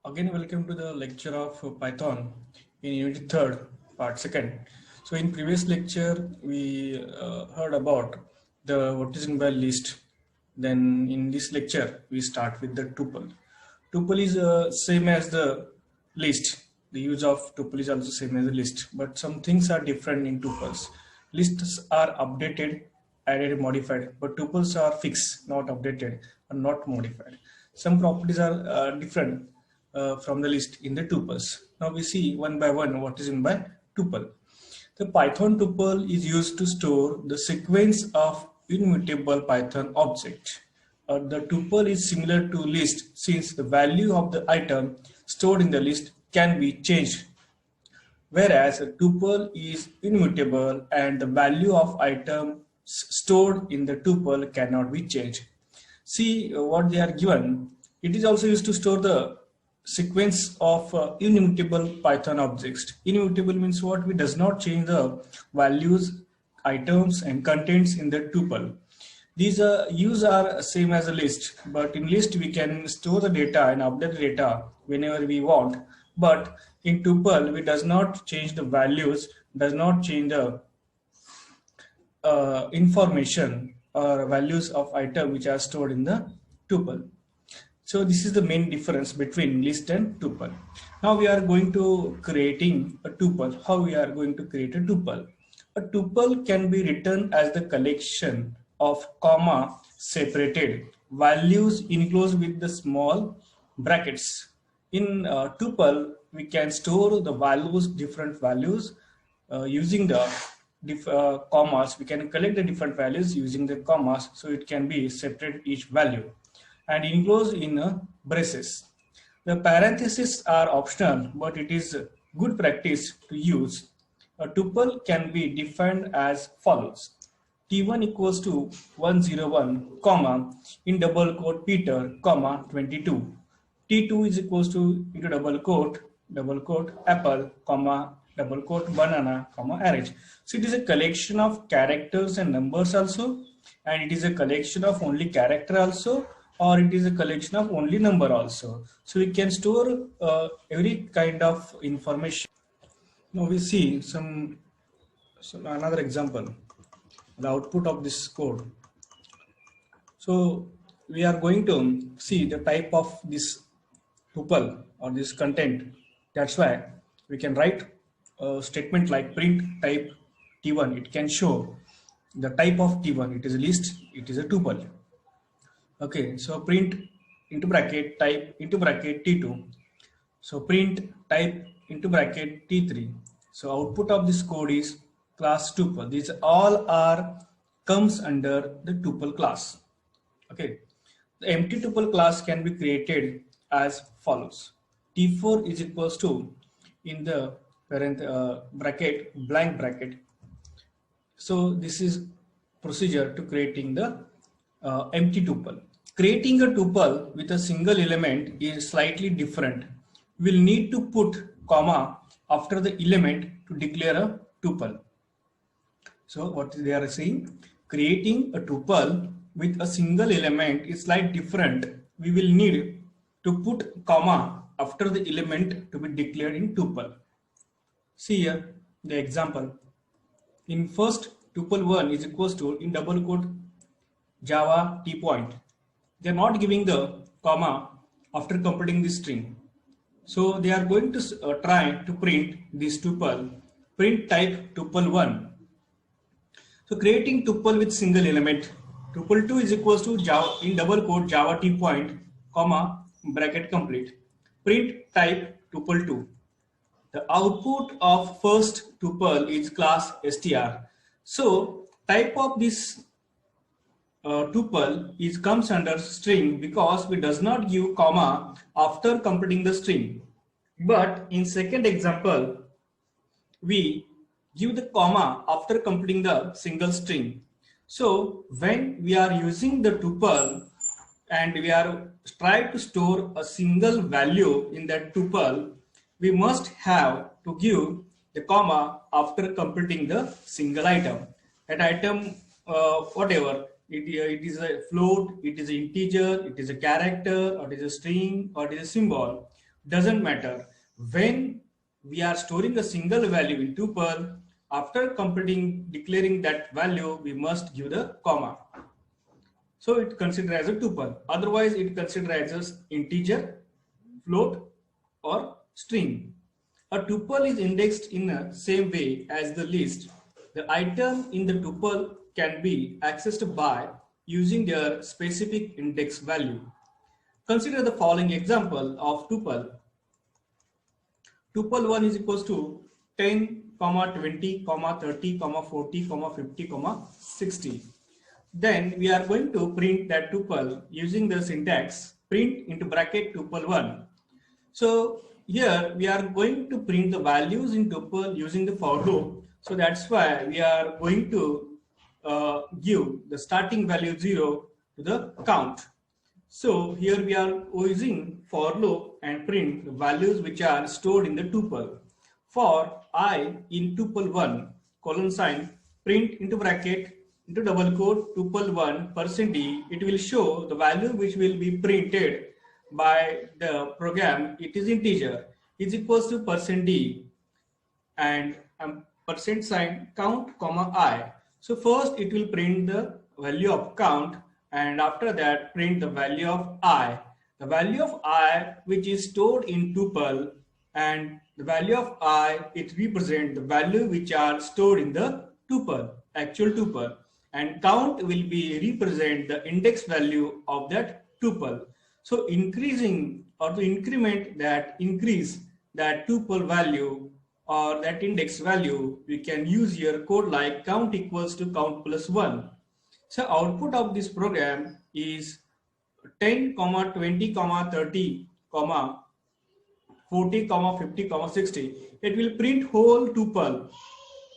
Again, welcome to the lecture of Python in Unit 3rd, part 2nd. So in previous lecture, we heard about what is in by list. Then in this lecture, we start with the tuple. Tuple is same as the list. The use of tuple is also same as the list, but some things are different in tuples. Lists are updated, added, modified, but tuples are fixed, not updated and not modified. Some properties are different from the list in the tuples. Now we see one by one what is in by tuple. The Python tuple is used to store the sequence of immutable Python object. The tuple is similar to list since the value of the item stored in the list can be changed, whereas a tuple is immutable and the value of items stored in the tuple cannot be changed. See what they are given. It is also used to store the sequence of immutable Python objects. Immutable means what? We does not change the values, items and contents in the tuple. These use are same as a list, but in list we can store the data and update the data whenever we want. But in tuple we does not change the values, does not change the information or values of item which are stored in the tuple. So this is the main difference between list and tuple. Now we are going to creating a tuple. How we are going to create a tuple? A tuple can be written as the collection of comma separated values enclosed with the small brackets. In tuple, we can store the values, different values using the commas. We can collect the different values using the commas, so it can be separate each value and enclosed in braces. The parentheses are optional, but it is good practice to use. A tuple can be defined as follows. T1 equals to 101, comma, in double quote Peter, comma, 22. T2 is equals to into double quote, apple, comma, double quote, banana, comma, orange. So it is a collection of characters and numbers also, and it is a collection of only character also, or it is a collection of only number also. So we can store every kind of information. Now we see some another example, the output of this code. So we are going to see the type of this tuple or this content. That's why we can write a statement like print type T1. It can show the type of T1. It is a list, it is a tuple. Okay, so print into bracket type into bracket T2. So print type into bracket T3. So output of this code is class tuple. These all are comes under the tuple class. Okay, the empty tuple class can be created as follows. T4 is equals to in the parent bracket blank bracket. So this is procedure to creating the empty tuple. Creating a tuple with a single element is slightly different. We'll need to put comma after the element to declare a tuple. So what they are saying, creating a tuple with a single element is slightly different. We will need to put comma after the element to be declared in tuple. See here the example. In first tuple 1 is equals to in double quote Java T point. They are not giving the comma after completing the string. So they are going to try to print this tuple, print type tuple 1. So creating tuple with single element, tuple 2 is equals to Java in double quote Java T point, comma, bracket complete. Print type tuple 2. The output of first tuple is class str. So type of this tuple is comes under string because we does not give comma after completing the string. But in second example, we give the comma after completing the single string. So when we are using the tuple and we are trying to store a single value in that tuple, we must have to give the comma after completing the single item. That item, whatever, it is a float, it is an integer, it is a character, or it is a string, or it is a symbol. doesn't matter. When we are storing a single value in tuple, after declaring that value, we must give the comma. So it considered as a tuple. Otherwise, it considered as an integer, float, or string. A tuple is indexed in the same way as the list. The item in the tuple can be accessed by using their specific index value. Consider the following example of tuple. Tuple 1 is equals to 10, 20, 30, 40, 50, 60. Then we are going to print that tuple using the syntax print into bracket tuple 1. So here we are going to print the values in tuple using the for loop. So that's why we are going to give the starting value 0 to the count. So here we are using for loop and print the values which are stored in the tuple. For I in tuple 1 colon sign print into bracket into double quote tuple 1 %d, it will show the value which will be printed by the program. It is integer is equals to %d and percent sign count comma I. So first it will print the value of count and after that print the value of I. The value of I which is stored in tuple, and the value of I, it represents the value which are stored in the tuple, actual tuple, and count will be represent the index value of that tuple. So increasing or to increment that increase that tuple value or that index value, we can use here code like count equals to count plus 1. So output of this program is 10, 20, 30, 40, 50, 60. It will print whole tuple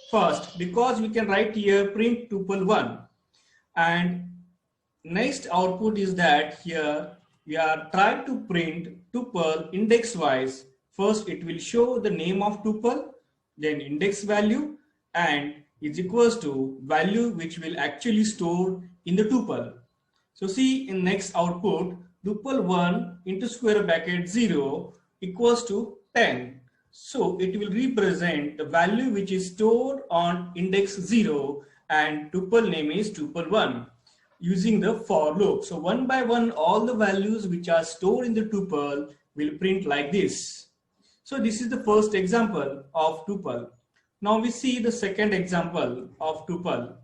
first because we can write here print tuple 1. And next output is that here we are trying to print tuple index wise. First it will show the name of tuple, then index value, and is equals to value which will actually store in the tuple. So see in next output, tuple 1 into square bracket 0 equals to 10. So it will represent the value which is stored on index 0 and tuple name is tuple 1 using the for loop. So one by one all the values which are stored in the tuple will print like this. So this is the first example of tuple. Now we see the second example of tuple.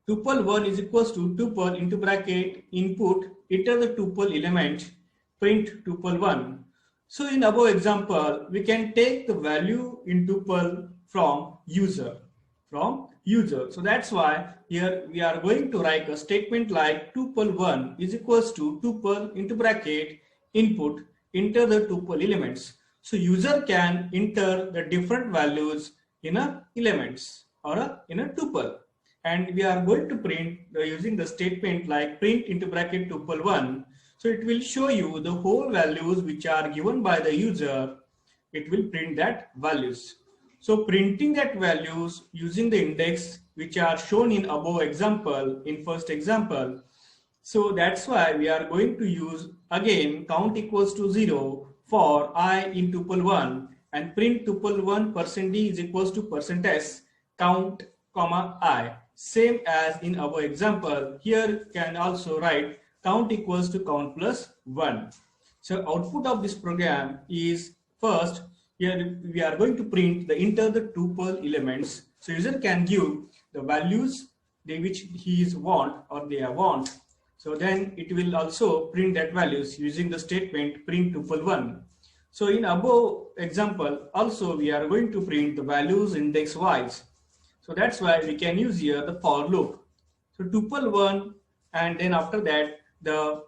Tuple 1 is equals to tuple into bracket input, enter the tuple element, print tuple 1. So in above example, we can take the value in tuple from user. So that's why here we are going to write a statement like tuple 1 is equals to tuple into bracket input, enter the tuple elements. So user can enter the different values in a elements or in a tuple. And we are going to print using the statement like print into bracket tuple 1. So it will show you the whole values which are given by the user. It will print that values. So printing that values using the index which are shown in above example, in first example. So that's why we are going to use again count equals to 0 for I in tuple 1 and print tuple 1 %d is equals to %s count comma I. Same as in our example, here can also write count equals to count plus 1. So output of this program is first here we are going to print the enter the tuple elements. So user can give the values which he is want or they are want. So then it will also print that values using the statement print tuple 1. So in above example also we are going to print the values index wise. So that's why we can use here the for loop. So tuple 1 and then after that the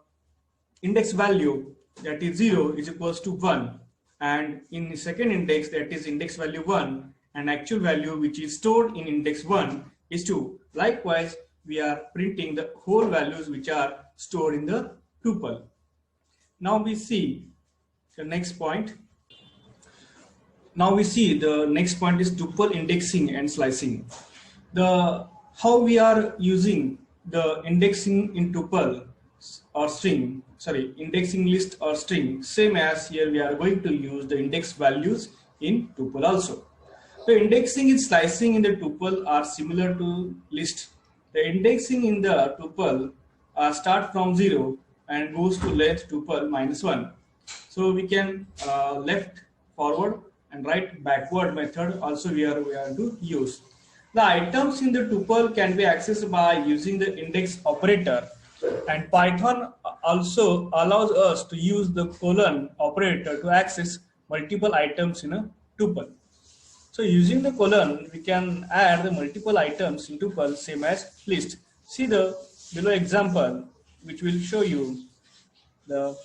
index value that is 0 is equals to 1 and in the second index that is index value 1 and actual value which is stored in index 1 is 2. Likewise we are printing the whole values which are stored in the tuple. Now we see the next point. Now we see the next point is tuple indexing and slicing. How we are using the indexing in tuple or string. indexing list or string, same as here we are going to use the index values in tuple also. The indexing and slicing in the tuple are similar to list. The indexing in the tuple start from 0 and goes to length tuple -1. So we can left forward and right backward method also we are to use. The items in the tuple can be accessed by using the index operator, and Python also allows us to use the colon operator to access multiple items in a tuple. So using the colon, we can add the multiple items in tuple same as list. See the below example, which will show you the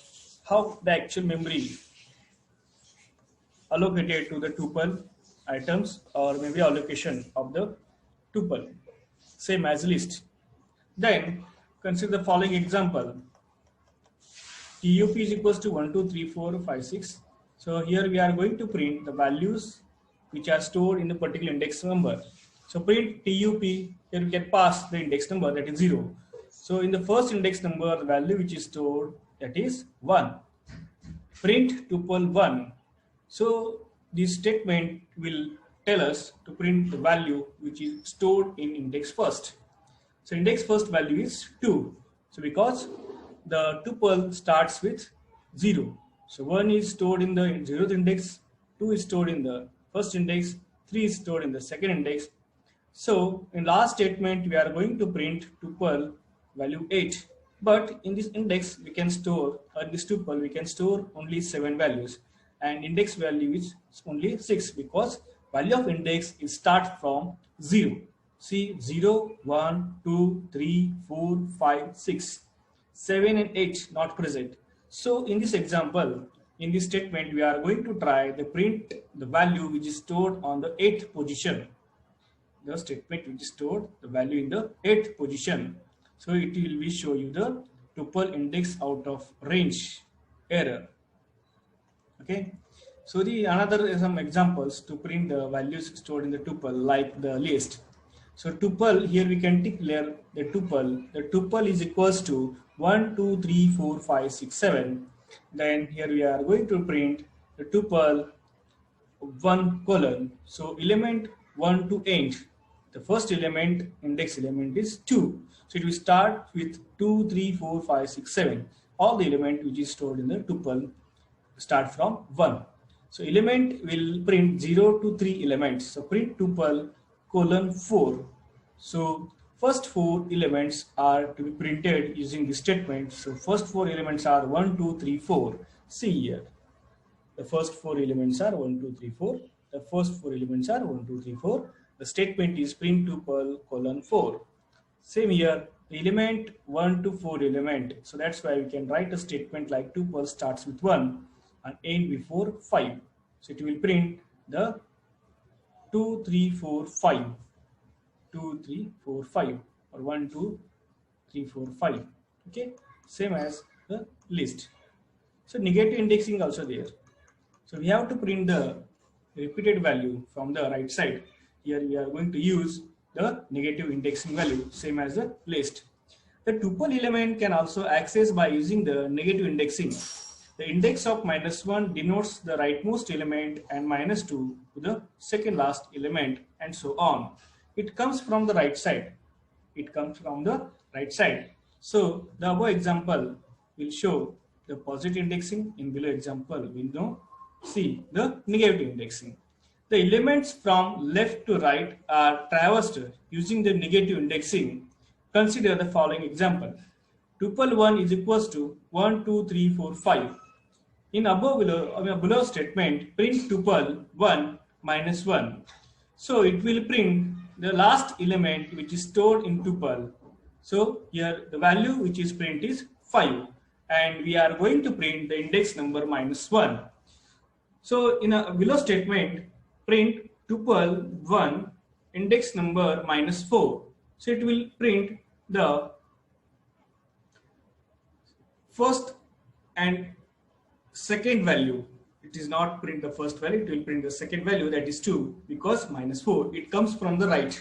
how the actual memory allocated to the tuple items, or maybe allocation of the tuple same as list. Then consider the following example. TUP is equals to 1, 2, 3, 4, 5, 6. So here we are going to print the values which are stored in the particular index number. So print TUP, here we can pass the index number, that is 0. So in the first index number, the value which is stored, that is 1. Print tuple 1. So this statement will tell us to print the value which is stored in index first. So index first value is 2. So because the tuple starts with 0. So 1 is stored in the 0th index, 2 is stored in the first index, 3 is stored in the second index. So in last statement we are going to print tuple value 8. But in this index we can store, or this tuple we can store only 7 values, and index value is only 6 because value of index is start from 0. See 0, 1, 2, 3, 4, 5, 6. 7 and 8 not present. So in this example, in this statement, we are going to try the print the value which is stored on the 8th position. The statement which is stored the value in the 8th position. So it will be show you the tuple index out of range error. Okay. So the another some examples to print the values stored in the tuple like the list. So tuple, here we can declare the tuple. The tuple is equals to 1, 2, 3, 4, 5, 6, 7. Then here we are going to print the tuple 1 colon. So element 1 to end. The first element, index element is 2. So it will start with 2, 3, 4, 5, 6, 7. All the element which is stored in the tuple start from 1. So element will print 0 to 3 elements. So print tuple colon 4. So first 4 elements are to be printed using this statement. So first 4 elements are 1, 2, 3, 4. See here. The first 4 elements are 1, 2, 3, 4. The first 4 elements are 1, 2, 3, 4. The statement is print tuple colon 4. Same here. The element 1 to 4 element. So that's why we can write a statement like tuple starts with 1 and end before 5. So it will print the 2, 3, 4, 5. 2, 3, 4, 5, or 1, 2, 3, 4, 5. Okay, same as the list. So negative indexing also there. So we have to print the repeated value from the right side. Here we are going to use the negative indexing value, same as the list. The tuple element can also access by using the negative indexing. The index of -1 denotes the rightmost element and -2 to the second last element, and so on. It comes from the right side. It comes from the right side. So the above example will show the positive indexing. In below example, we know see the negative indexing. The elements from left to right are traversed using the negative indexing. Consider the following example. Tuple 1 is equals to 1, 2, 3, 4, 5. In below statement, print tuple 1 minus 1. So it will print the last element which is stored in tuple. So here the value which is print is 5, and we are going to print the index number -1. So in a below statement, print tuple 1 index number -4. So it will print the first and second value. It is not print the first value, it will print the second value, that is 2, because -4, it comes from the right.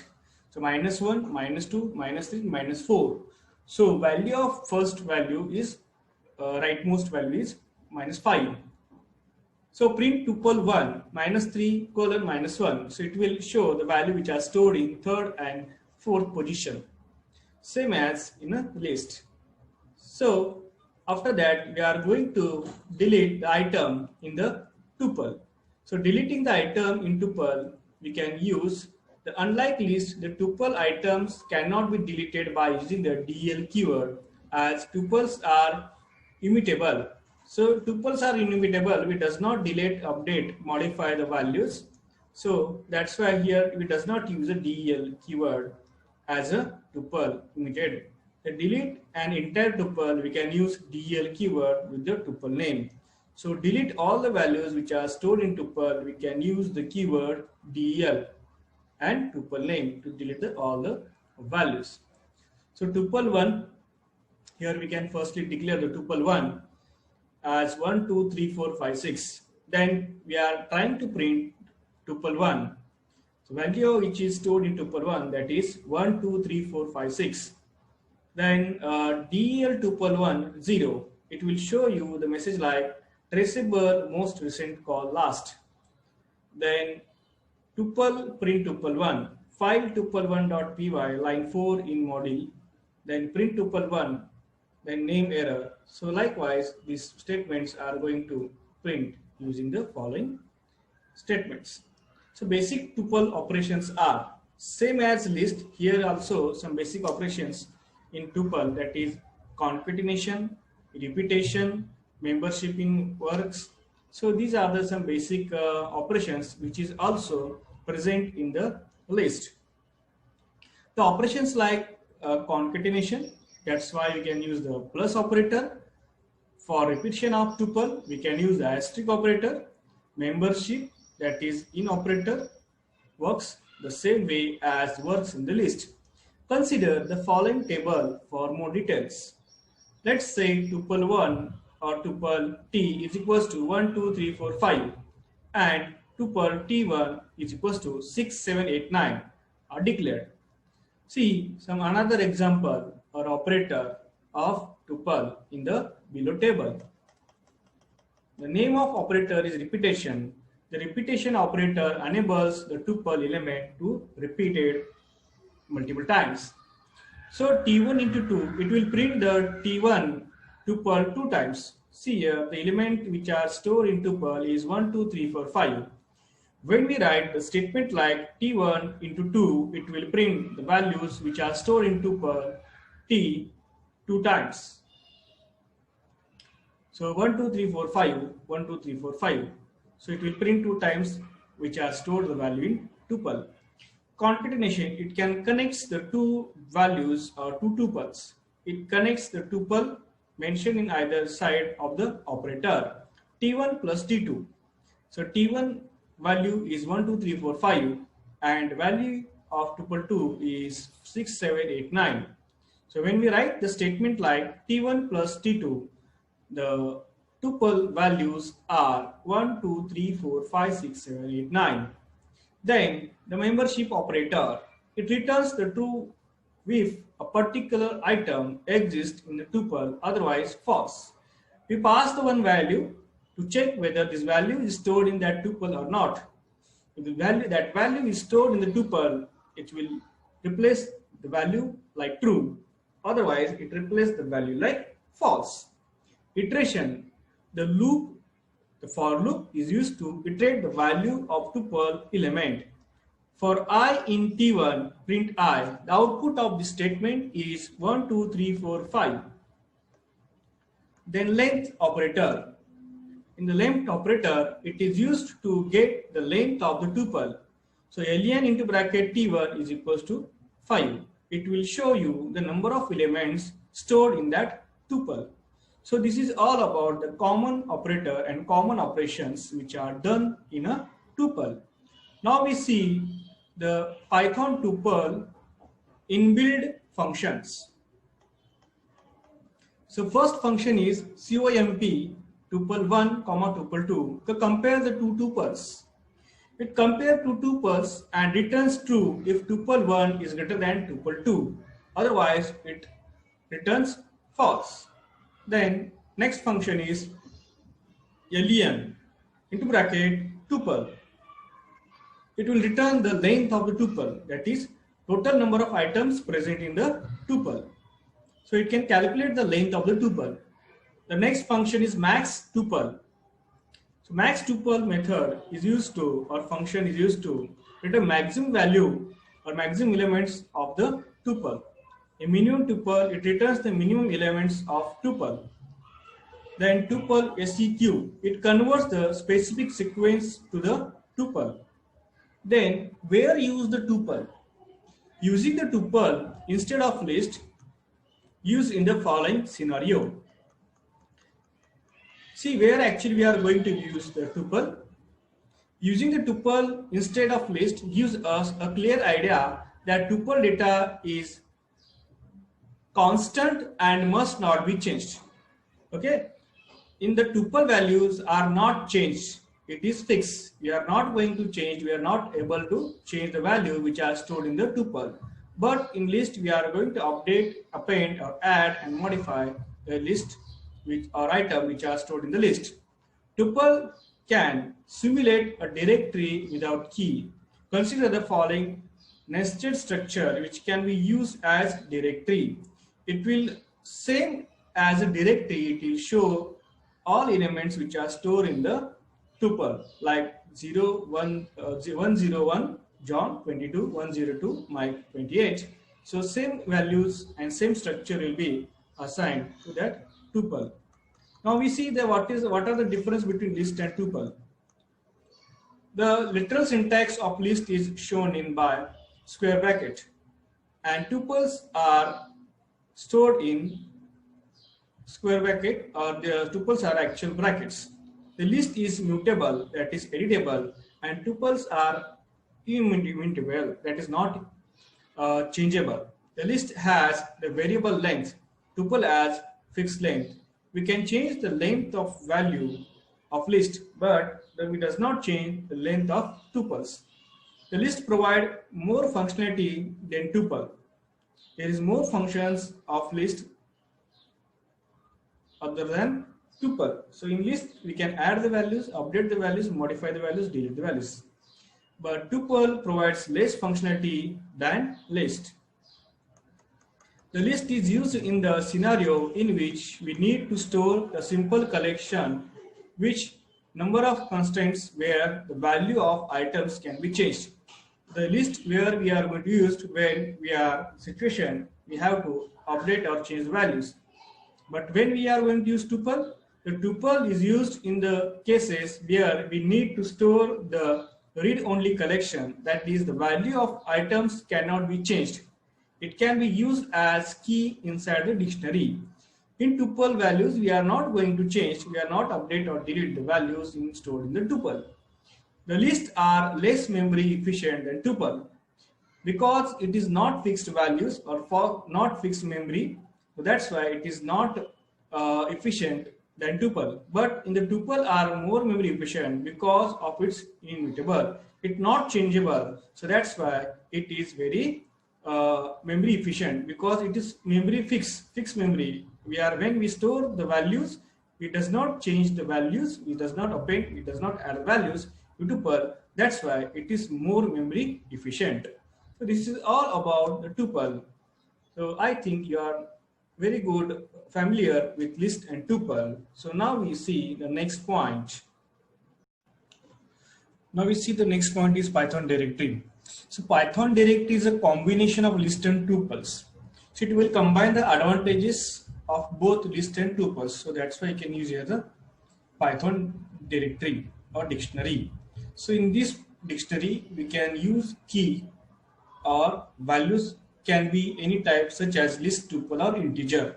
So -1, -2, -3, -4. So value of first value is rightmost value is -5. So print tuple 1 -3 colon -1. So it will show the value which are stored in third and fourth position, same as in a list. So after that, we are going to delete the item in the tuple. So deleting the item in tuple, we can use the unlike list, the tuple items cannot be deleted by using the del keyword, as tuples are immutable. So tuples are immutable. We does not delete, update, modify the values. So that's why here we does not use a del keyword as a tuple immutable. To delete an entire tuple, we can use del keyword with the tuple name. So delete all the values which are stored in tuple, we can use the keyword del and tuple name to delete all the values. So tuple 1, here we can firstly declare the tuple 1 as 1, 2, 3, 4, 5, 6. Then we are trying to print tuple 1. So value which is stored in tuple 1, that is 1, 2, 3, 4, 5, 6. Then del tuple 1 0. It will show you the message like traceable most recent call last. Then tuple print tuple 1 file tuple1.py line 4 in module. Then print tuple 1, then name error. So likewise, these statements are going to print using the following statements. So basic tuple operations are same as list. Here also some basic operations in tuple, that is concatenation, repetition, membership in works. So these are the some basic operations which is also present in the list. The operations like concatenation, that's why we can use the plus operator. For repetition of tuple, we can use the asterisk operator. Membership, that is in operator, works the same way as works in the list. Consider the following table for more details. Let's say tuple 1 or tuple t is equals to 1, 2, 3, 4, 5 and tuple t1 is equals to 6, 7, 8, 9 are declared. See some another example or operator of tuple in the below table. The name of operator is repetition. The repetition operator enables the tuple element to repeat it multiple times. So t1 into 2, it will print the t1 tuple 2 times. See here, the element which are stored in tuple is 1, 2, 3, 4, 5. When we write the statement like t1 into 2, it will print the values which are stored in tuple t 2 times. So 1, 2, 3, 4, 5, 1, 2, 3, 4, 5. So it will print 2 times which are stored the value in tuple. Concatenation, it can connect the two values or two tuples. It connects the tuple mentioned in either side of the operator t1 plus t2. So t1 value is 1, 2, 3, 4, 5 and value of tuple 2 is 6, 7, 8, 9. So when we write the statement like t1 plus t2, the tuple values are 1, 2, 3, 4, 5, 6, 7, 8, 9. Then the membership operator, it returns the true if a particular item exists in the tuple, otherwise false. We pass the one value to check whether this value is stored in that tuple or not. If that value is stored in the tuple, it will replace the value like true. Otherwise, it replaces the value like false. Iteration, the for loop is used to iterate the value of tuple element. For I in T1, print I. The output of this statement is 1, 2, 3, 4, 5. Then length operator. In the length operator, it is used to get the length of the tuple. So len into bracket T1 is equals to 5. It will show you the number of elements stored in that tuple. So this is all about the common operator and common operations which are done in a tuple. Now we see the Python tuple inbuilt functions. So first function is comp tuple 1 comma tuple 2 to compare the two tuples. It compares two tuples and returns true if tuple 1 is greater than tuple 2. Otherwise, it returns false. Then Next function is len into bracket tuple. It will return the length of the tuple, that is total number of items present in the tuple. So it can calculate the length of the tuple. The next function is max tuple. So max tuple method is used to, or function is used to return maximum value or maximum elements of the tuple. A minimum tuple, it returns the minimum elements of tuple. Then tuple seq, it converts the specific sequence to the tuple. Then where use the tuple? Using the tuple instead of list, use in the following scenario. See where actually we are going to use the tuple. Using the tuple instead of list gives us a clear idea that tuple data is constant and must not be changed. Okay. In the tuple values are not changed. It is fixed. We are not going to change. We are not able to change the value which are stored in the tuple. But in list, we are going to update, append, or add and modify the list or item which are stored in the list. Tuple can simulate a directory without key. Consider the following nested structure which can be used as directory. It will same as a directory. It will show all elements which are stored in the tuple, like 101 John 22, 102 Mike 28. So same values and same structure will be assigned to that tuple. Now we see that what are the difference between list and tuple. The literal syntax of list is shown in by square bracket, and tuples are stored in square bracket, or the tuples are actual brackets. The list is mutable, that is editable, and tuples are immutable, that is not changeable. The list has the variable length, tuple has fixed length. We can change the length of value of list, but it does not change the length of tuples. The list provides more functionality than tuple. There is more functions of list other than tuple. So in list, we can add the values, update the values, modify the values, delete the values. But tuple provides less functionality than list. The list is used in the scenario in which we need to store a simple collection which number of constraints where the value of items can be changed. The list where we are going to use when we are situation, we have to update or change values. But when we are going to use tuple, the tuple is used in the cases where we need to store the read-only collection, that is the value of items cannot be changed. It can be used as key inside the dictionary. In tuple values, we are not going to change, we are not update or delete the values stored in the tuple. The lists are less memory efficient than tuple because it is not fixed values or for not fixed memory. So that's why it is not efficient than tuple. But in the tuple are more memory efficient because of its immutable. It's not changeable. So that's why it is very memory efficient because it is memory fixed memory. When we store the values, it does not change the values, it does not append, it does not add values to tuple. That's why it is more memory efficient. So this is all about the tuple. So I think you are very good familiar with list and tuple. So now we see the next point. Now we see the next point is Python directory. So Python directory is a combination of list and tuples. So it will combine the advantages of both list and tuples. So that's why you can use here the Python directory or dictionary. So in this dictionary, we can use key or values can be any type such as list, tuple or integer.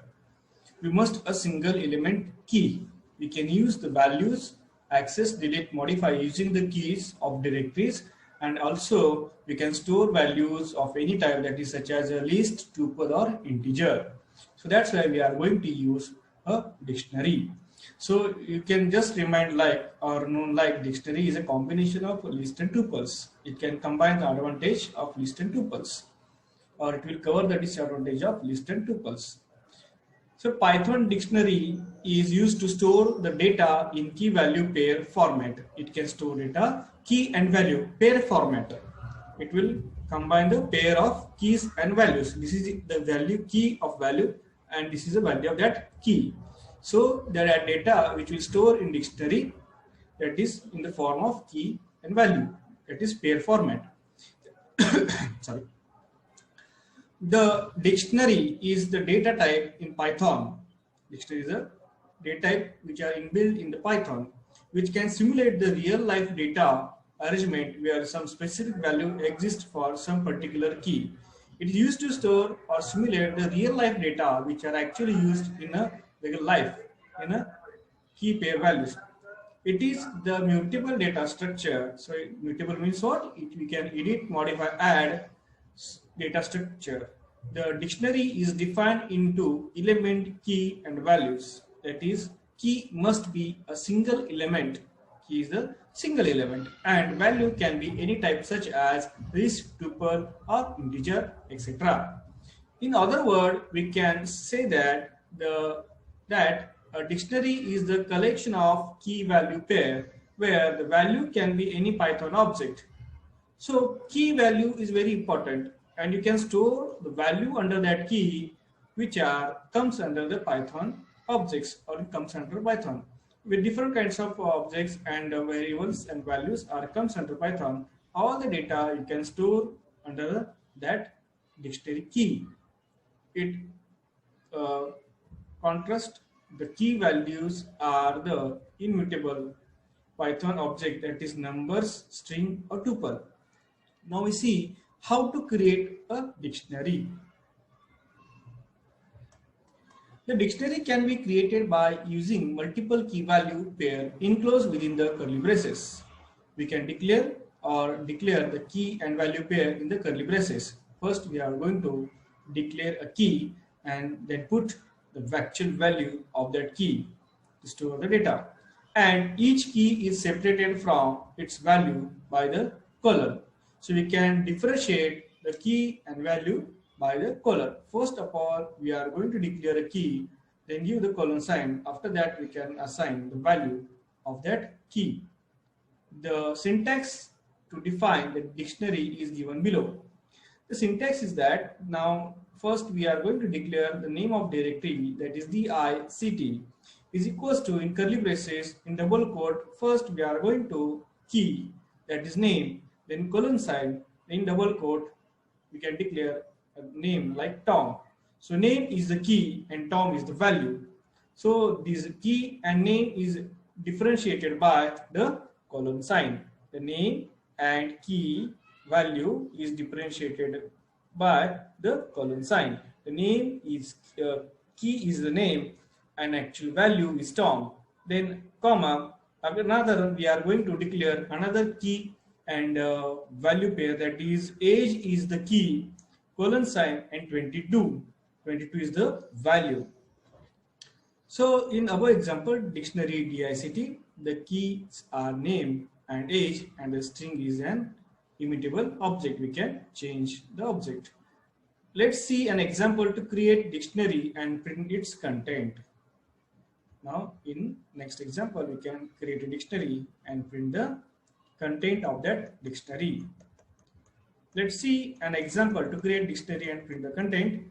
We must a single element key. We can use the values, access, delete, modify using the keys of directories, and also we can store values of any type, that is such as a list, tuple or integer. So that's why we are going to use a dictionary. So you can just remind like or known like dictionary is a combination of list and tuples. It can combine the advantage of list and tuples, or it will cover the disadvantage of list and tuples. So Python dictionary is used to store the data in key value pair format. It can store data key and value pair format. It will combine the pair of keys and values. This is the value key of value and this is the value of that key. So there are data which will store in dictionary that is in the form of key and value, that is pair format. Sorry. The dictionary is the data type in Python. Dictionary is a data type which are inbuilt in the Python, which can simulate the real life data arrangement where some specific value exists for some particular key. It is used to store or simulate the real life data which are actually used in a real life in a key pair values. It is the mutable data structure. So mutable means what? We can edit, modify, add data structure. The dictionary is defined into element, key, and values. That is, key must be a single element. Key is a single element, and value can be any type such as list, tuple, or integer, etc. In other words, we can say that a dictionary is the collection of key value pair where the value can be any Python object. So key value is very important and you can store the value under that key which comes under the Python objects or it comes under Python. With different kinds of objects and variables and values comes under Python, all the data you can store under that dictionary key. It contrast the key values are the immutable Python object, that is numbers, string, or tuple. Now we see how to create a dictionary. The dictionary can be created by using multiple key value pair enclosed within the curly braces. We can declare the key and value pair in the curly braces. First, we are going to declare a key and then put the actual value of that key to store the data. And each key is separated from its value by the colon. So we can differentiate the key and value by the colon. First of all, we are going to declare a key, then give the colon sign. After that, we can assign the value of that key. The syntax to define the dictionary is given below. The syntax is that now first we are going to declare the name of directory, that is dict is equals to in curly braces in double quote. First we are going to key, that is name, then colon sign, in double quote we can declare a name like Tom. So name is the key and Tom is the value. So this key and name is differentiated by the colon sign. The name and key value is differentiated by the colon sign. The name is key is the name and actual value is Tom. Then comma, another we are going to declare another key and value pair, that is age is the key, colon sign, and 22 is the value. So in our example dictionary DICT, the keys are name and age and the string is an immutable object. We can change the object. Let's see an example to create dictionary and print its content. Now in next example we can create a dictionary and print the content of that dictionary. Let's see an example to create dictionary and print the content.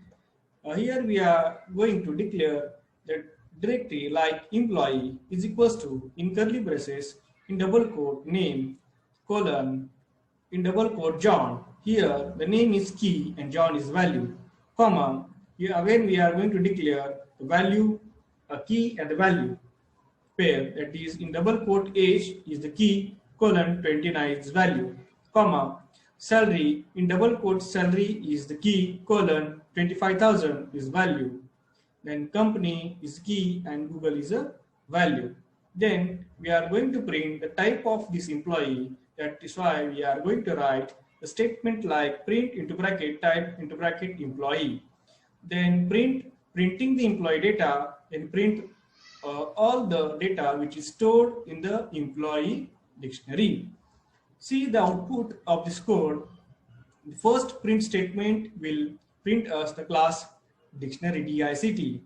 Here we are going to declare that directory like employee is equals to in curly braces in double quote name colon in double quote John. Here the name is key and John is value, comma. Here again we are going to declare the value, a key and the value pair, that is in double quote age is the key, colon 29 is value, comma. Salary in double quote salary is the key, colon 25,000 is value. Then company is key and Google is a value. Then we are going to print the type of this employee. That is why we are going to write a statement like print into bracket type into bracket employee. Then printing the employee data, then print all the data which is stored in the employee dictionary. See the output of this code. The first print statement will print us the class dictionary DICT,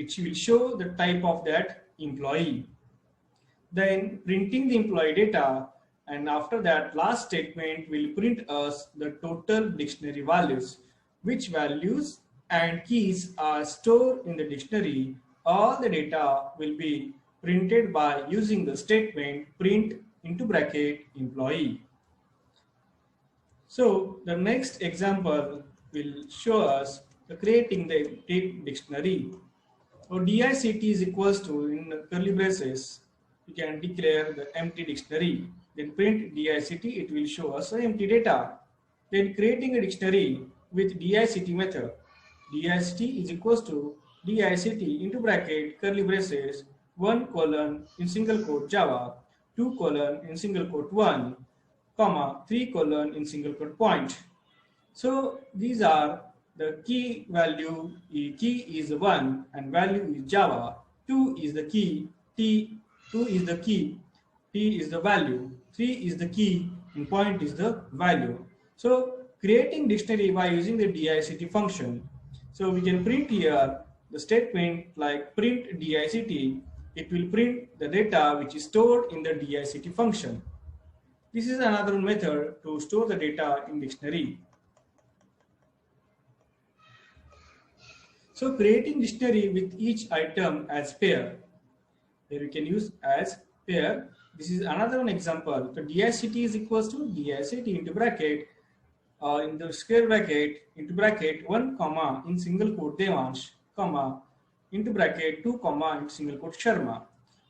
it will show the type of that employee. Then printing the employee data, and after that last statement will print us the total dictionary values. Which values and keys are stored in the dictionary. All the data will be printed by using the statement print into bracket employee. So the next example will show us the creating the dictionary. So DICT is equals to, in curly braces, we can declare the empty dictionary. Then print DICT, it will show us the empty data. Then creating a dictionary with DICT method. DICT is equals to DICT into bracket curly braces 1 colon in single quote Java, 2 colon in single quote 1, comma 3 colon in single quote point. So these are the key value. Key is 1 and value is Java. 2 is the key. 2 is the key. T is the value. 3 is the key and point is the value. So creating dictionary by using the DICT function. So we can print here the statement like print DICT. It will print the data which is stored in the DICT function. This is another method to store the data in dictionary. So creating dictionary with each item as pair. Here we can use as pair. This is another one example. So DICT is equals to DICT into bracket in the square bracket into bracket 1 comma in single quote Devansh comma into bracket 2 comma in single quote Sharma.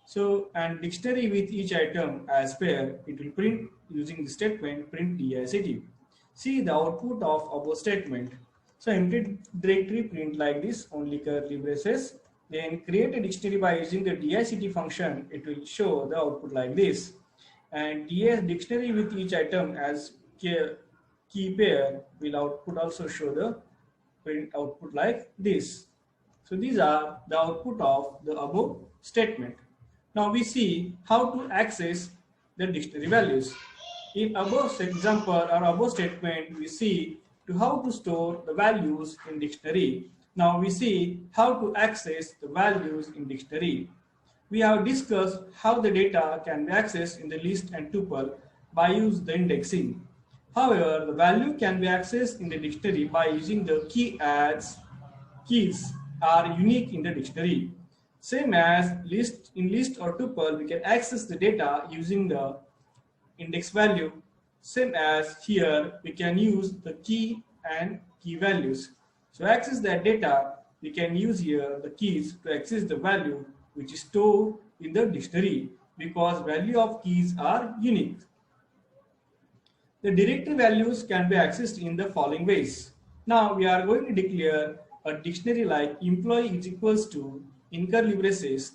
So and dictionary with each item as pair, it will print using the statement print DICT. See the output of above statement. So empty directory print like this, only curly braces. Then create a dictionary by using the DICT function. It will show the output like this. And dictionary with each item as key pair will output also show the print output like this. So these are the output of the above statement. Now we see how to access the dictionary values. In above example or above statement, we see to how to store the values in dictionary. Now we see how to access the values in dictionary. We have discussed how the data can be accessed in the list and tuple by using the indexing. However, the value can be accessed in the dictionary by using the key as keys are unique in the dictionary. Same as list, in list or tuple, we can access the data using the index value. Same as here, we can use the key and key values. So access that data, we can use here the keys to access the value which is stored in the dictionary because value of keys are unique. The directory values can be accessed in the following ways. Now we are going to declare a dictionary like employee is equals to in curly braces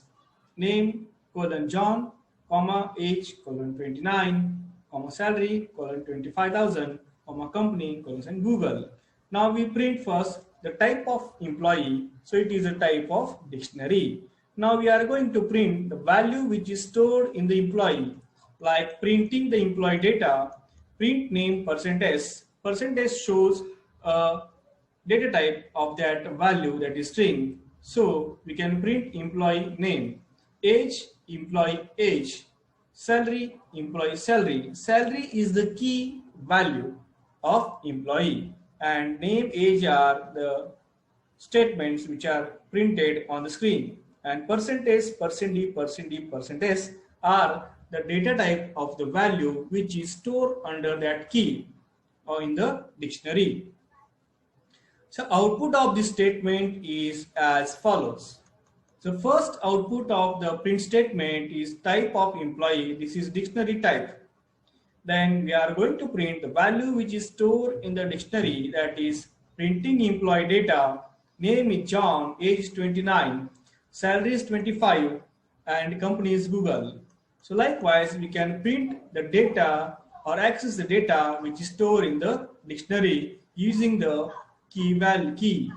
name colon John comma age colon 29 comma salary colon 25,000 comma company colon Google. Now we print first the type of employee, so it is a type of dictionary. Now we are going to print the value which is stored in the employee, like printing the employee data. Print name %s. Percentage shows a data type of that value, that is string. So we can print employee name, age employee age, salary employee salary. Salary is the key value of employee, and name age are the statements which are printed on the screen, and percentage %d are the data type of the value which is stored under that key or in the dictionary. So output of this statement is as follows. So first output of the print statement is type of employee. This is dictionary type. Then we are going to print the value which is stored in the dictionary, that is printing employee data. Name is John, age 29, salary is 25, and company is Google. So likewise, we can print the data or access the data which is stored in the dictionary using the key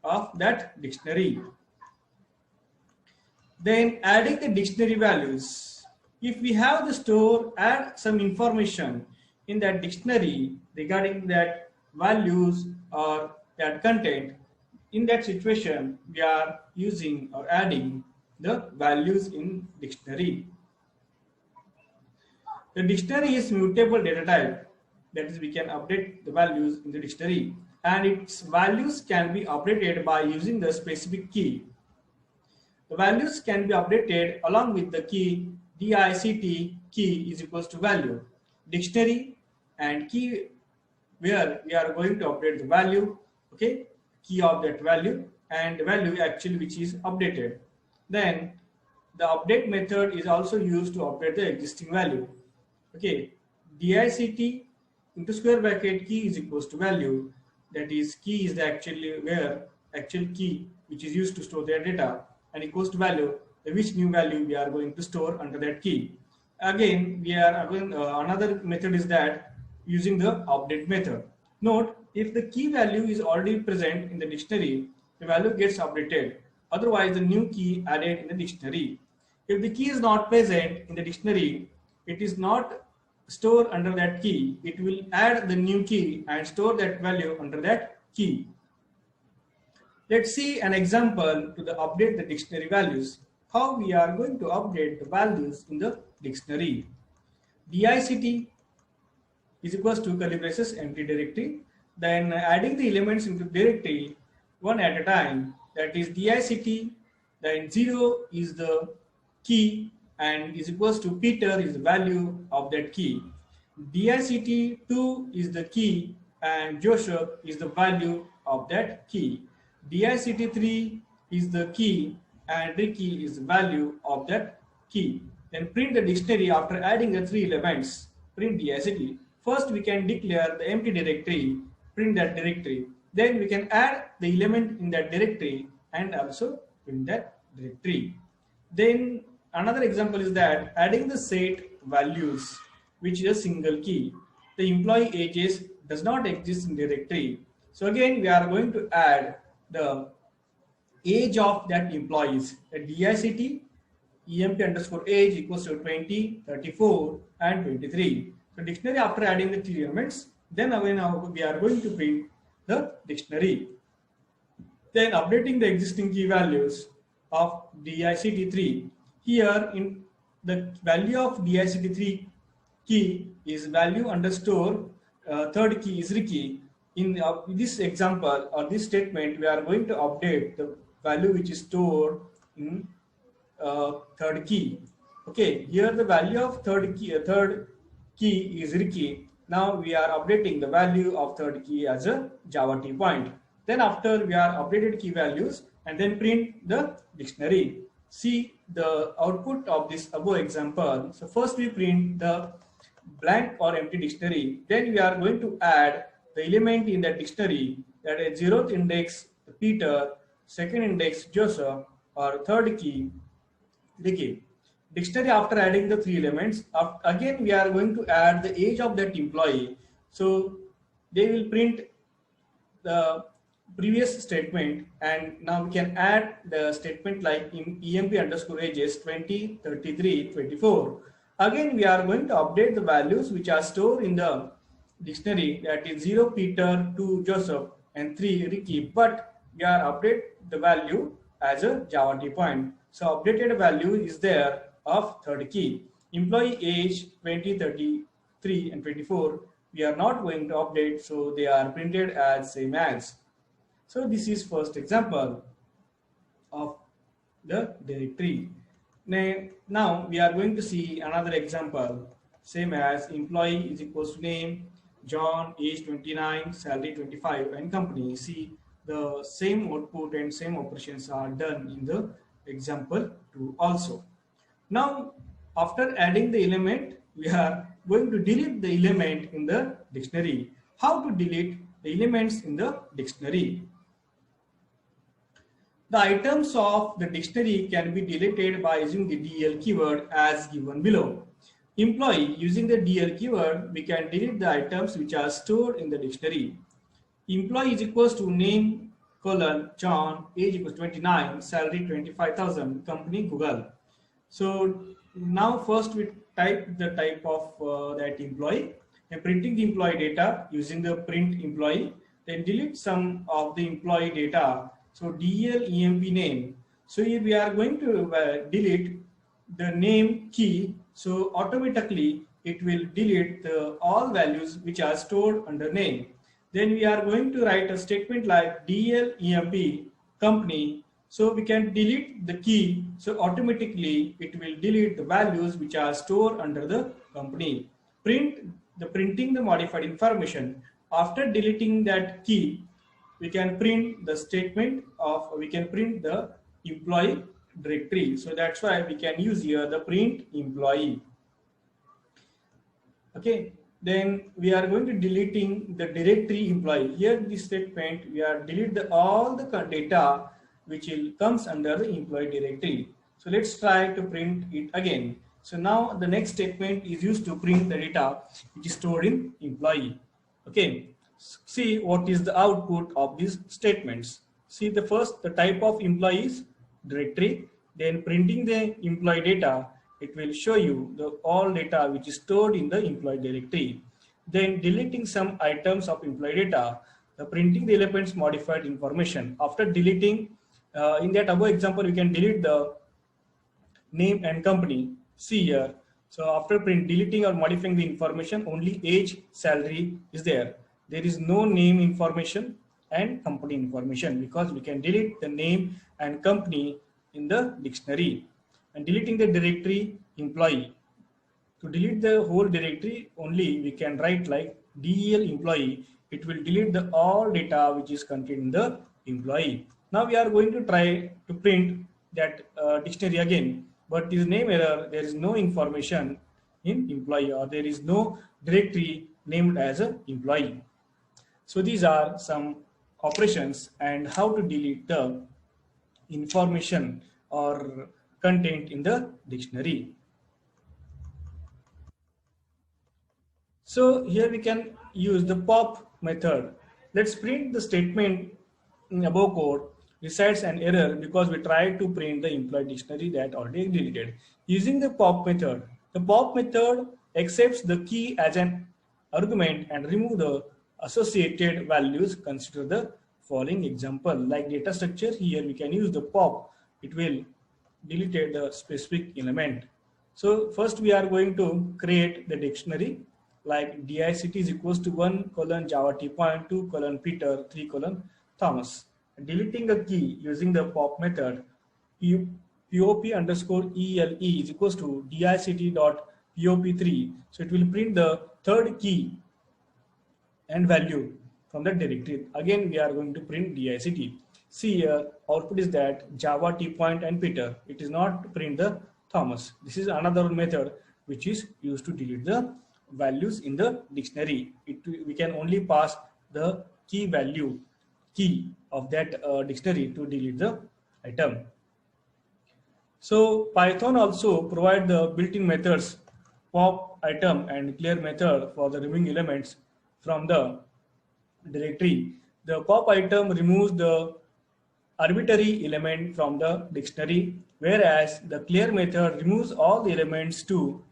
of that dictionary. Then adding the dictionary values. If we have the store, add some information in that dictionary regarding that values or that content. in that situation, we are using or adding the values in dictionary. The dictionary is mutable data type. That is, we can update the values in the dictionary, and its values can be updated by using the specific key. The values can be updated along with the key dict key is equals to value. Dictionary and key where we are going to update the value, okay, key of that value and value actually which is updated. Then the update method is also used to update the existing value. Okay, dict into square bracket key is equals to value. That is, key is the actually where actual key which is used to store their data, and equals to value which new value we are going to store under that key. Again, we are again another method is that using the update method. Note, if the key value is already present in the dictionary, the value gets updated. Otherwise, the new key added in the dictionary. If the key is not present in the dictionary, it is not stored under that key. It will add the new key and store that value under that key. Let's see an example to update the dictionary values. How we are going to update the values in the dictionary. dict is equals to curly braces empty directory. Then adding the elements into directory one at a time. That is dict. Then 0 is the key and is equals to Peter is the value of that key. dict2 is the key and Joseph is the value of that key. dict3 is the key and Ricky is the value of that key. Then print the dictionary after adding the 3 elements. Print dict. First we can declare the empty directory, print that directory. Then we can add the element in that directory and also print that directory. Then another example is that adding the set values, which is a single key. The employee ages does not exist in directory. So again, we are going to add the age of that employees. At dict emp underscore age equals to 20, 34, and 23. So dictionary after adding the 3 elements, then again we are going to print the dictionary. Then updating the existing key values of dict3. Here in the value of dict3 key is value underscore third key is Ricky. In this example or this statement, we are going to update the value which is stored in third key. Okay, here the value of third key is Ricky. Now we are updating the value of third key as a Java T point. Then after we are updated key values and then print the dictionary. See the output of this above example. So first we print the blank or empty dictionary. Then we are going to add the element in that dictionary, that is 0th index Peter, 2nd index Joseph, or third key Ricky. Dictionary after adding the 3 elements, again we are going to add the age of that employee. So they will print the previous statement, and now we can add the statement like in emp underscore ages 20, 33, 24. Again we are going to update the values which are stored in the dictionary, that is 0 Peter, 2 Joseph, and 3 Ricky, but we are update the value as a Java T point. So updated value is there of third key. Employee age 20, 33, and 24 we are not going to update, so they are printed as same as. So this is first example of the directory. Now we are going to see another example, same as employee is equals to name, John, age 29, salary 25, and company. See the same output and same operations are done in the example 2 also. Now after adding the element, we are going to delete the element in the dictionary. How to delete the elements in the dictionary? The items of the dictionary can be deleted by using the DL keyword as given below. Employee, using the DL keyword, we can delete the items which are stored in the dictionary. Employee is equals to name, colon, John, age equals 29, salary 25,000, company Google. So now first we type the type of that employee and printing the employee data using the print employee, then delete some of the employee data So DL EMP name. So if we are going to delete the name key, so automatically it will delete all values which are stored under name. Then we are going to write a statement like DL EMP company. So we can delete the key. So automatically it will delete the values which are stored under the company. Printing the modified information. After deleting that key, we can print the statement of, we can print the employee directory. So that's why we can use here the print employee. Okay, then we are going to deleting the directory employee. Here this statement, we are delete all the data which will comes under the employee directory. So let's try to print it again. So now the next statement is used to print the data which is stored in employee. Okay, see what is the output of these statements. See the first, the type of employees directory, then printing the employee data, it will show you the all data which is stored in the employee directory. Then deleting some items of employee data, the printing the elements modified information. After deleting, in that above example, we can delete the name and company. See here. So after deleting or modifying the information, only age, salary is there. There is no name information and company information because we can delete the name and company in the dictionary. And deleting the directory employee. To delete the whole directory, only we can write like del employee. It will delete the all data which is contained in the employee. Now we are going to try to print that dictionary again, but this name error, there is no information in employee, or there is no directory named as an employee. So these are some operations and how to delete the information or content in the dictionary. So here we can use the pop method. Let's print the statement in above code recites an error because we tried to print the employee dictionary that already deleted. Using the pop method, the pop method accepts the key as an argument and remove the associated values. Consider the following example like data structure. Here we can use the pop. It will delete the specific element. So first we are going to create the dictionary like dict is equals to 1 colon java t point 2 colon peter 3 colon Thomas. Deleting a key using the pop method, pop underscore ele is equals to dict dot pop3. So it will print the third key and value from the directory. Again we are going to print dict. See here output is that java t point and peter. It is not print the Thomas. This is another method which is used to delete the values in the dictionary. We can only pass the key value, key of that dictionary to delete the item. So Python also provide the built-in methods pop item and clear method for the removing elements from the directory. The pop item removes the arbitrary element from the dictionary, whereas the clear method removes all the elements to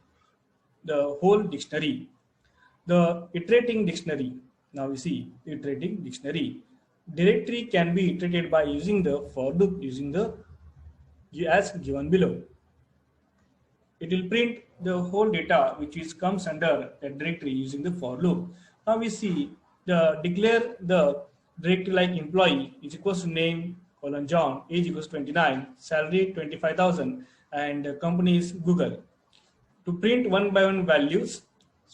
the whole dictionary. The iterating dictionary. Now we see iterating dictionary. Directory can be iterated by using the for loop using the as given below. It will print the whole data which is comes under that directory using the for loop. Now we see the declare the directory like employee is equals to name colon John, age equals 29, salary 25,000, and company is Google. To print one by one values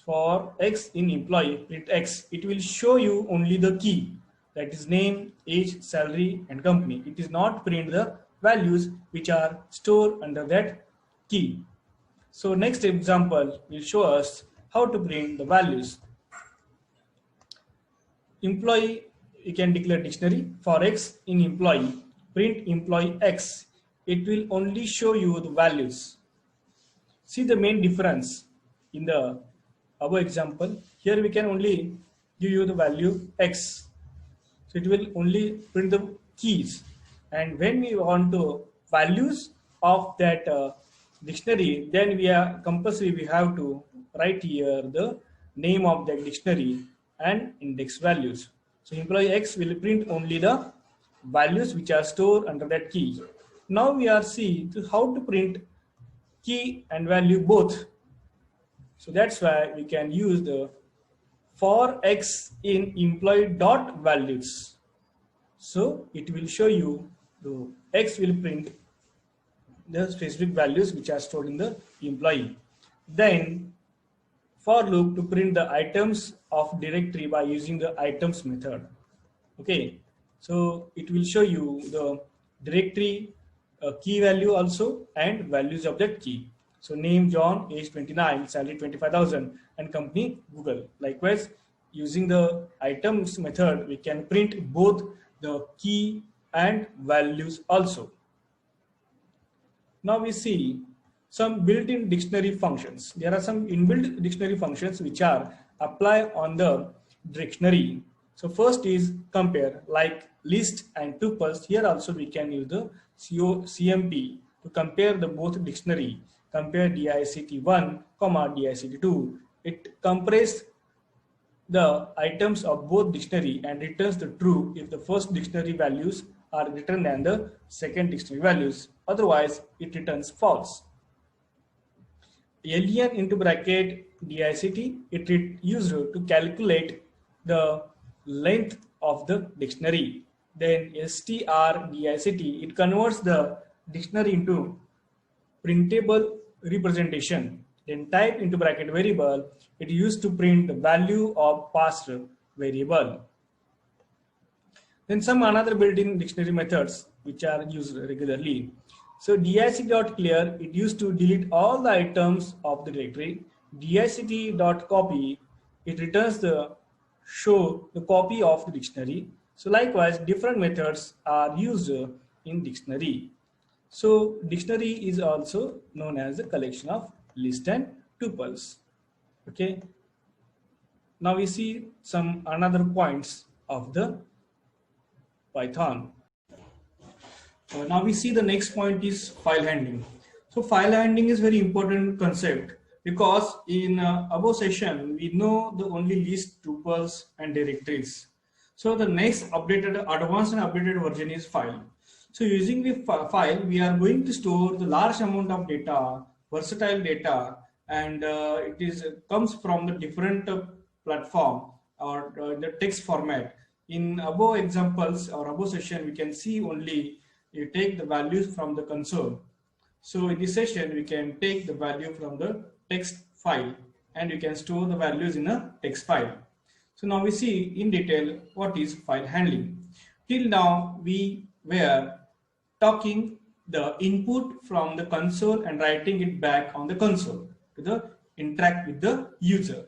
for X in employee, print X. It will show you only the key, that is name, age, salary, and company. It is not print the values which are stored under that key. So next example will show us how to print the values. Employee, you can declare dictionary for X in employee, print employee X. It will only show you the values. See the main difference in the above example. Here we can only give you the value X. So it will only print the keys. And when we want to values of that dictionary, then we are compulsory we have to write here the name of the dictionary and index values. So employee X will print only the values which are stored under that key. Now we are seeing how to print key and value both. So that's why we can use the for x in employee dot values. So it will show you the x will print the specific values which are stored in the employee. Then for loop to print the items of directory by using the items method. Okay, so it will show you the directory key value also and values of that key. So name John, age 29, salary 25,000, and company Google. Likewise, using the items method, we can print both the key and values also. Now we see some built-in dictionary functions. There are some inbuilt dictionary functions which are applied on the dictionary. So first is compare, like list and tuples. Here also we can use the CMP to compare the both dictionary. Compare DICT1, DICT2. It compresses the items of both dictionary and returns the true if the first dictionary values are greater than the second dictionary values. Otherwise, it returns false. Alien into bracket DICT, it is used to calculate the length of the dictionary. Then strDICT, it converts the dictionary into printable representation. Then type into bracket variable, it is used to print the value of past variable. Then some another built-in dictionary methods which are used regularly. So dict.clear, it used to delete all the items of the directory. dict.copy, it returns the show the copy of the dictionary. So likewise, different methods are used in dictionary. So dictionary is also known as a collection of lists and tuples. Okay. Now we see some another points of the Python. Now we see the next point is file handling. So file handling is very important concept because in above session we know the only list, tuples and directories. So the next updated, advanced and updated version is file. So using the file, we are going to store the large amount of data, versatile data, and it comes from the different platform or the text format. In above examples or above session, we can see only you take the values from the console. So in this session, we can take the value from the text file and you can store the values in a text file. So now we see in detail what is file handling. Till now, we were talking the input from the console and writing it back on the console to interact with the user.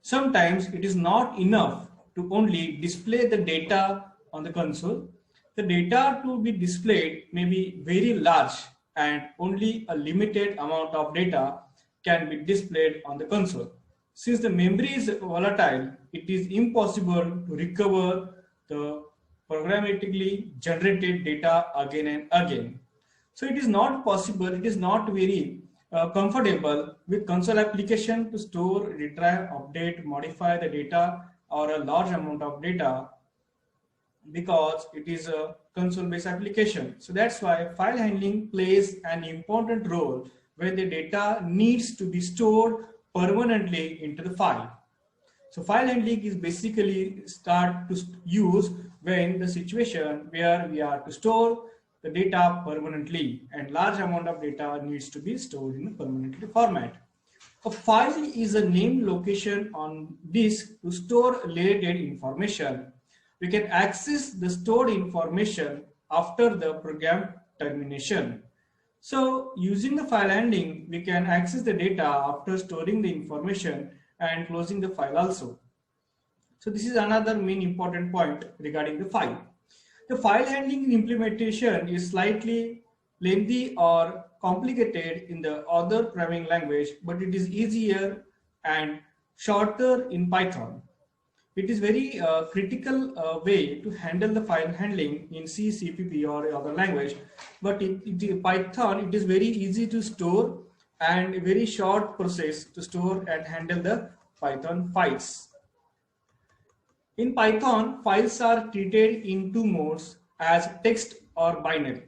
Sometimes it is not enough to only display the data on the console. The data to be displayed may be very large and only a limited amount of data can be displayed on the console. Since the memory is volatile, it is impossible to recover the programmatically generated data again and again. So it is not possible, it is not very comfortable with console application to store, retrieve, update, modify the data or a large amount of data because it is a console-based application. So that's why file handling plays an important role where the data needs to be stored permanently into the file. So file handling is basically start to use when the situation where we are to store the data permanently and large amount of data needs to be stored in a permanently format. A file is a named location on disk to store related information. We can access the stored information after the program termination. So using the file handling, we can access the data after storing the information and closing the file also. So this is another main important point regarding the file. The file handling implementation is slightly lengthy or complicated in the other programming language, but it is easier and shorter in Python. It is very critical way to handle the file handling in C, CPP or other language, but in Python it is very easy to store and a very short process to store and handle the Python files. In Python, files are treated in two modes, as text or binary.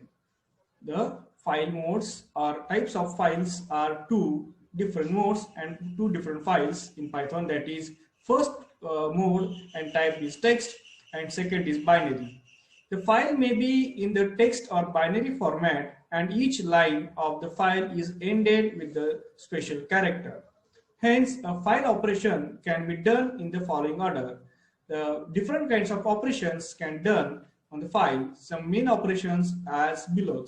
The file modes or types of files are two different modes and two different files in Python. That is, first mode and type is text and second is binary. The file may be in the text or binary format, and each line of the file is ended with the special character. Hence, a file operation can be done in the following order. The different kinds of operations can be done on the file. Some main operations as below.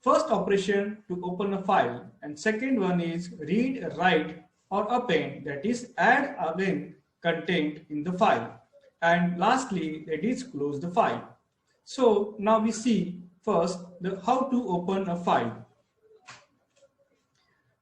First operation to open a file, and second one is read, write or append, that is add again content in the file, and lastly that is close the file. So now we see first how to open a file.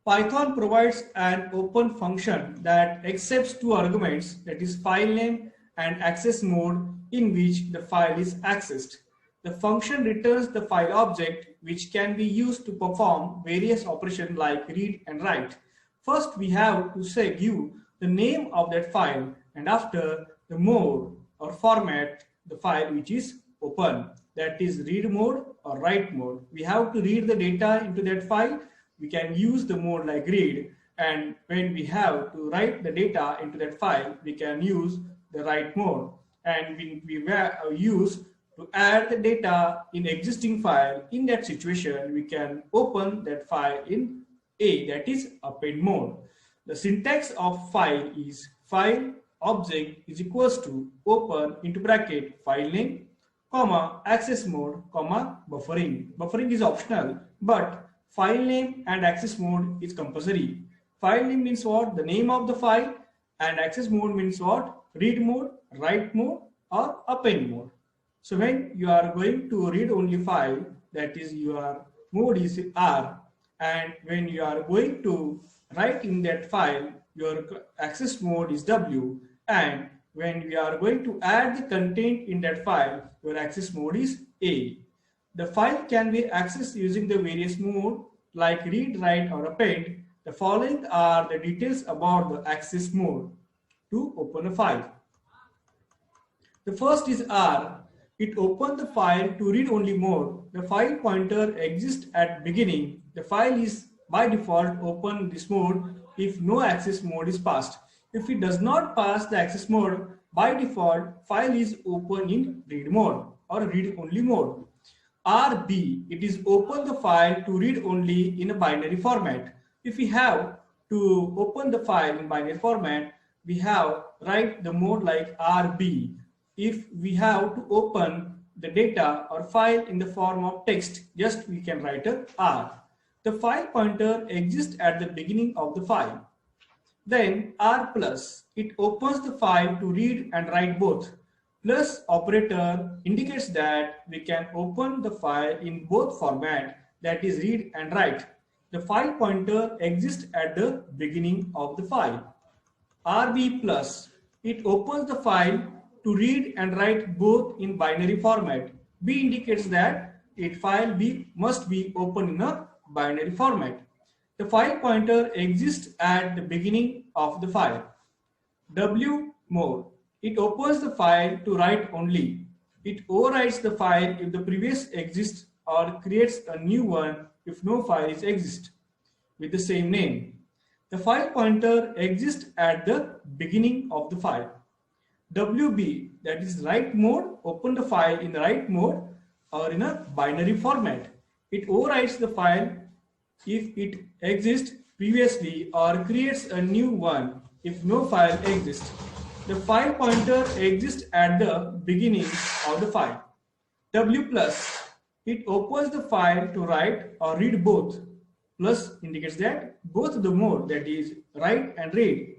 Python provides an open function that accepts two arguments, that is file name and access mode in which the file is accessed. The function returns the file object which can be used to perform various operations like read and write. First we have to say give the name of that file, and after the mode or format the file which is open, that is read mode or write mode. We have to read the data into that file. We can use the mode like read, and when we have to write the data into that file we can use the write mode, and we use to add the data in existing file. In that situation we can open that file in A, that is append mode. The syntax of file is file object is equals to open into bracket file name comma access mode comma buffering. Buffering is optional, but file name and access mode is compulsory. File name means what? The name of the file, and access mode means what? Read mode, write mode or append mode. So when you are going to read only file, that is your mode is R, and when you are going to write in that file, your access mode is W, and when we are going to add the content in that file, your access mode is A. The file can be accessed using the various mode like read, write or append. The following are the details about the access mode to open a file. The first is R. It opens the file to read only mode. The file pointer exists at beginning. The file is by default open this mode if no access mode is passed. If it does not pass the access mode, by default file is open in read mode or read only mode. RB, it is open the file to read only in a binary format. If we have to open the file in binary format, we have write the mode like RB. If we have to open the data or file in the form of text, just we can write a R. The file pointer exists at the beginning of the file. Then R plus, it opens the file to read and write both. Plus operator indicates that we can open the file in both format, that is read and write. The file pointer exists at the beginning of the file. RB plus, it opens the file to read and write both in binary format. B indicates that it file B must be open in a binary format. The file pointer exists at the beginning of the file. W mode, it opens the file to write only. It overwrites the file if the previous exists or creates a new one if no file is exist with the same name. The file pointer exists at the beginning of the file. WB, that is write mode, open the file in the write mode or in a binary format. It overwrites the file if it exists previously or creates a new one if no file exists. The file pointer exists at the beginning of the file. W plus, it opens the file to write or read both. Plus indicates that both the mode, that is write and read.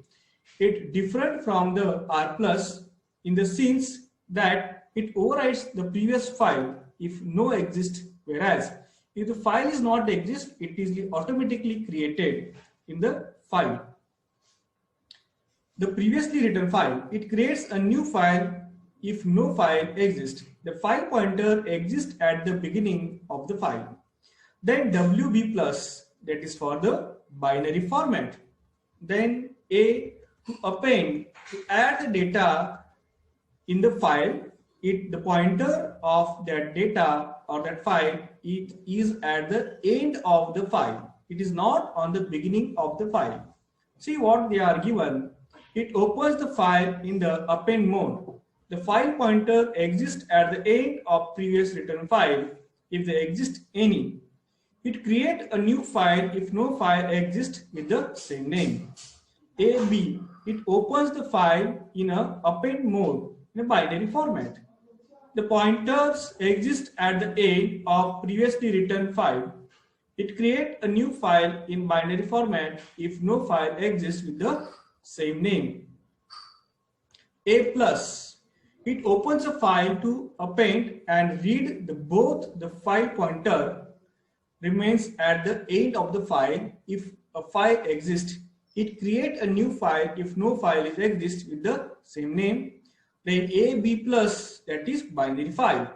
It different from the R plus in the sense that it overwrites the previous file if no exists, whereas if the file is not exist, it is automatically created in the file. The previously written file, it creates a new file if no file exists. The file pointer exists at the beginning of the file. Then WB plus, that is for the binary format. Then A, to append, to add the data in the file the pointer of that data or that file, it is at the end of the file. It is not on the beginning of the file. See what they are given. It opens the file in the append mode. The file pointer exists at the end of previous written file if there exist any. It creates a new file if no file exists with the same name. AB, it opens the file in a append mode in a binary format. The pointers exist at the end of previously written file. It creates a new file in binary format if no file exists with the same name. A plus, it opens a file to append and read both the file pointer remains at the end of the file if a file exists. It creates a new file if no file exists with the same name. Then AB plus, that is binary file.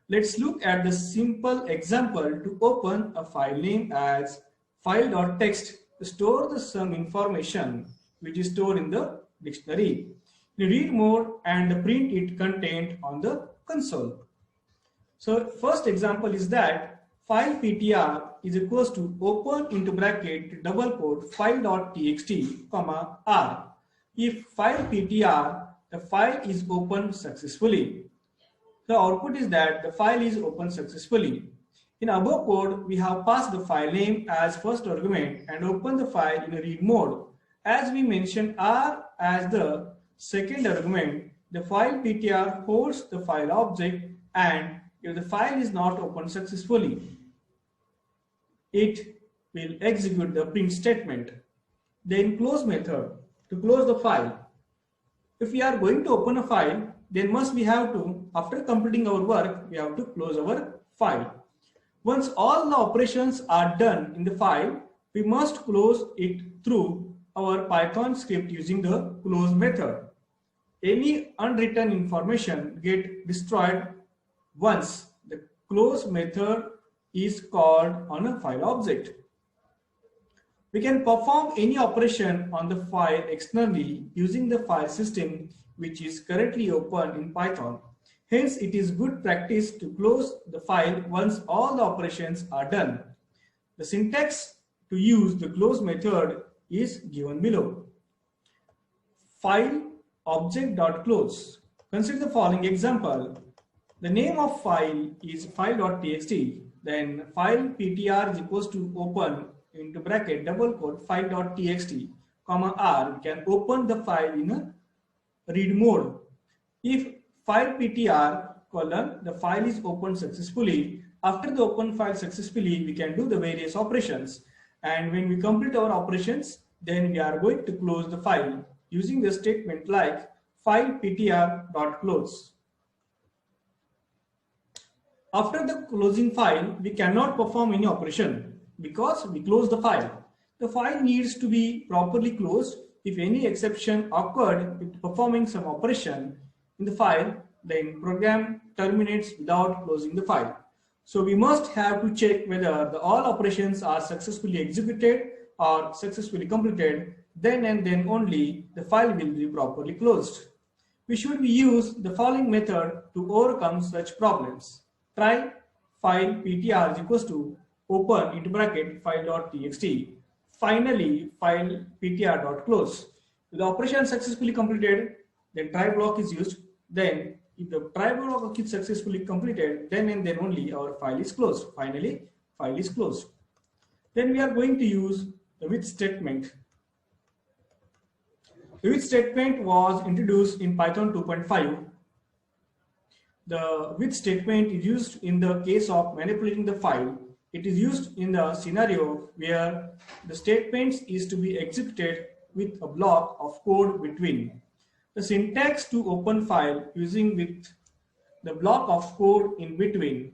Let's look at the simple example to open a file name as file.txt to store the some information which is stored in the dictionary. In read mode and print it content on the console. So first example is that file ptr is equals to open into bracket double quote file.txt comma r. If file ptr, the file is opened successfully. The output is that the file is opened successfully. In above code, we have passed the file name as first argument and opened the file in a read mode. As we mentioned R as the second argument, the file ptr holds the file object, and if the file is not opened successfully, it will execute the print statement. Then close method to close the file. If we are going to open a file, then we have to, after completing our work, we have to close our file. Once all the operations are done in the file, we must close it through our Python script using the close method. Any unwritten information get destroyed once the close method is called on a file object. We can perform any operation on the file externally using the file system which is currently open in Python. Hence, it is good practice to close the file once all the operations are done. The syntax to use the close method is given below. File object.close. Consider the following example. The name of file is file.txt. Then file ptr is equals to open into bracket double quote file.txt comma r. We can open the file in a read mode. If file ptr colon the file is opened successfully, after the open file successfully, we can do the various operations, and when we complete our operations, then we are going to close the file using the statement like file ptr.close. After the closing file, we cannot perform any operation because we close the file. The file needs to be properly closed. If any exception occurred with performing some operation in the file, then program terminates without closing the file. So we must have to check whether all operations are successfully executed or successfully completed. Then and then only the file will be properly closed. We should use the following method to overcome such problems. Try file ptr is equals to open into bracket file.txt. Finally, file ptr.close. If the operation successfully completed, then try block is used. Then if the try block is successfully completed, then and then only our file is closed. Finally, file is closed. Then we are going to use the with statement. The with statement was introduced in Python 2.5. The with statement is used in the case of manipulating the file. It is used in the scenario where the statements is to be executed with a block of code between. The syntax to open file using with the block of code in between.